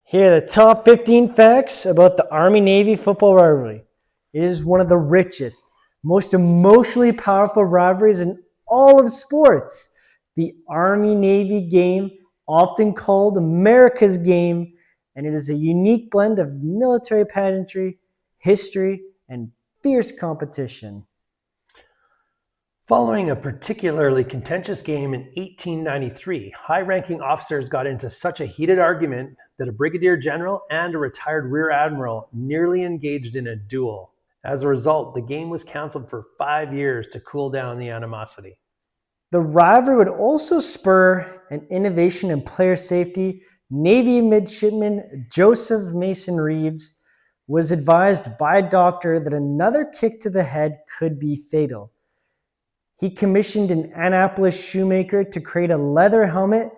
Here are the top 15 facts about the Army-Navy football rivalry. It is one of the richest, most emotionally powerful rivalries in all of sports. The Army-Navy game, often called America's game, and it is a unique blend of military pageantry, history, and fierce competition. Following a particularly contentious game in 1893, high-ranking officers got into such a heated argument that a brigadier general and a retired rear admiral nearly engaged in a duel. As a result, the game was canceled for 5 years to cool down the animosity. The rivalry would also spur an innovation in player safety. Navy midshipman Joseph Mason Reeves was advised by a doctor that another kick to the head could be fatal. He commissioned an Annapolis shoemaker to create a leather helmet,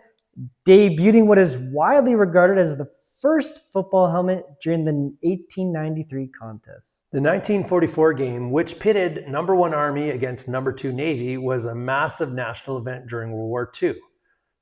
debuting what is widely regarded as the first football helmet during the 1893 contest. The 1944 game, which pitted number 1 Army against number 2 Navy, was a massive national event during World War II.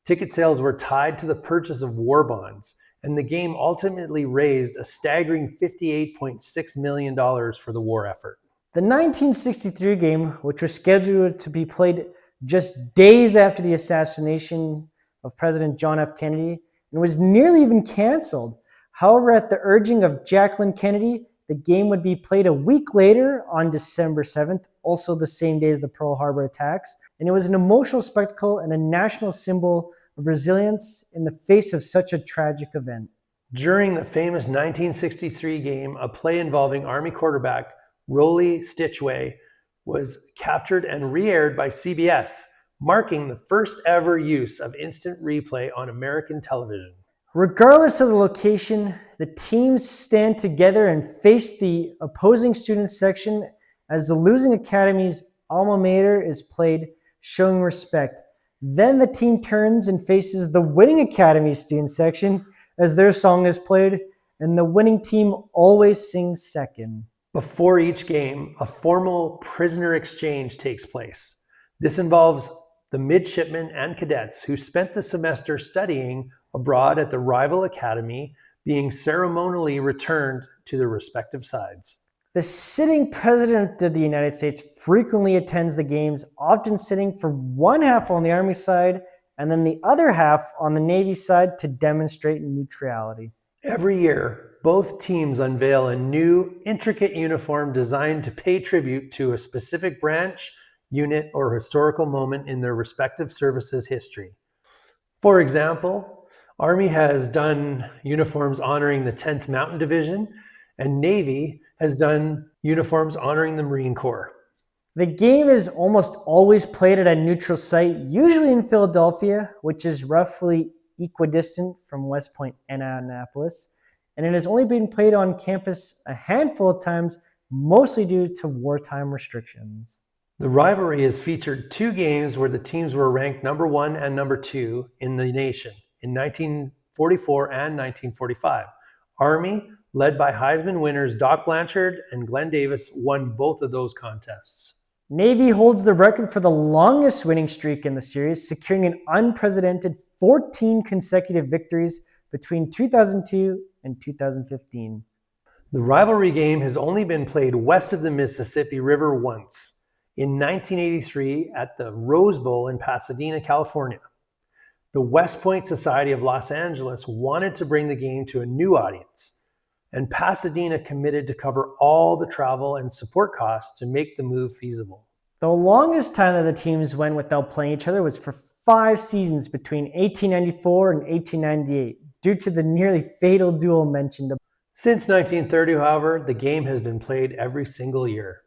Ticket sales were tied to the purchase of war bonds, and the game ultimately raised a staggering $58.6 million for the war effort. The 1963 game, which was scheduled to be played just days after the assassination of President John F. Kennedy, and was nearly even canceled. However, at the urging of Jacqueline Kennedy, the game would be played a week later on December 7th, also the same day as the Pearl Harbor attacks, and it was an emotional spectacle and a national symbol of resilience in the face of such a tragic event. During the famous 1963 game, a play involving Army quarterback Rollie Stitchway was captured and re-aired by CBS, marking the first ever use of instant replay on American television. Regardless of the location, the teams stand together and face the opposing student section as the losing academy's alma mater is played, showing respect. Then the team turns and faces the winning academy's student section as their song is played, and the winning team always sings second. Before each game, a formal prisoner exchange takes place. This involves the midshipmen and cadets who spent the semester studying abroad at the rival academy being ceremonially returned to their respective sides. The sitting president of the United States frequently attends the games, often sitting for one half on the Army side and then the other half on the Navy side to demonstrate neutrality. Every year, both teams unveil a new, intricate uniform designed to pay tribute to a specific branch, unit, or historical moment in their respective services' history. For example, Army has done uniforms honoring the 10th Mountain Division, and Navy has done uniforms honoring the Marine Corps. The game is almost always played at a neutral site, usually in Philadelphia, which is roughly equidistant from West Point and Annapolis, and it has only been played on campus a handful of times, mostly due to wartime restrictions. The rivalry has featured 2 games where the teams were ranked number 1 and number 2 in the nation in 1944 and 1945. Army, led by Heisman winners Doc Blanchard and Glenn Davis, won both of those contests. Navy holds the record for the longest winning streak in the series, securing an unprecedented 14 consecutive victories between 2002 and 2015. The rivalry game has only been played west of the Mississippi River once, in 1983 at the Rose Bowl in Pasadena, California. The West Point Society of Los Angeles wanted to bring the game to a new audience, and Pasadena committed to cover all the travel and support costs to make the move feasible. The longest time that the teams went without playing each other was for 5 seasons between 1894 and 1898, due to the nearly fatal duel mentioned above. Since 1930, however, the game has been played every single year.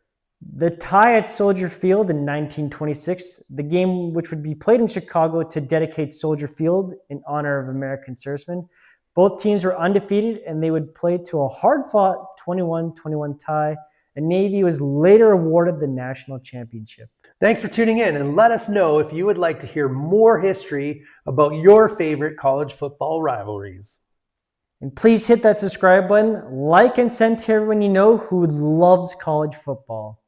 The tie at Soldier Field in 1926, the game which would be played in Chicago to dedicate Soldier Field in honor of American servicemen. Both teams were undefeated and they would play to a hard-fought 21-21 tie, and Navy was later awarded the national championship. Thanks for tuning in, and let us know if you would like to hear more history about your favorite college football rivalries. And please hit that subscribe button, like and send to everyone you know who loves college football.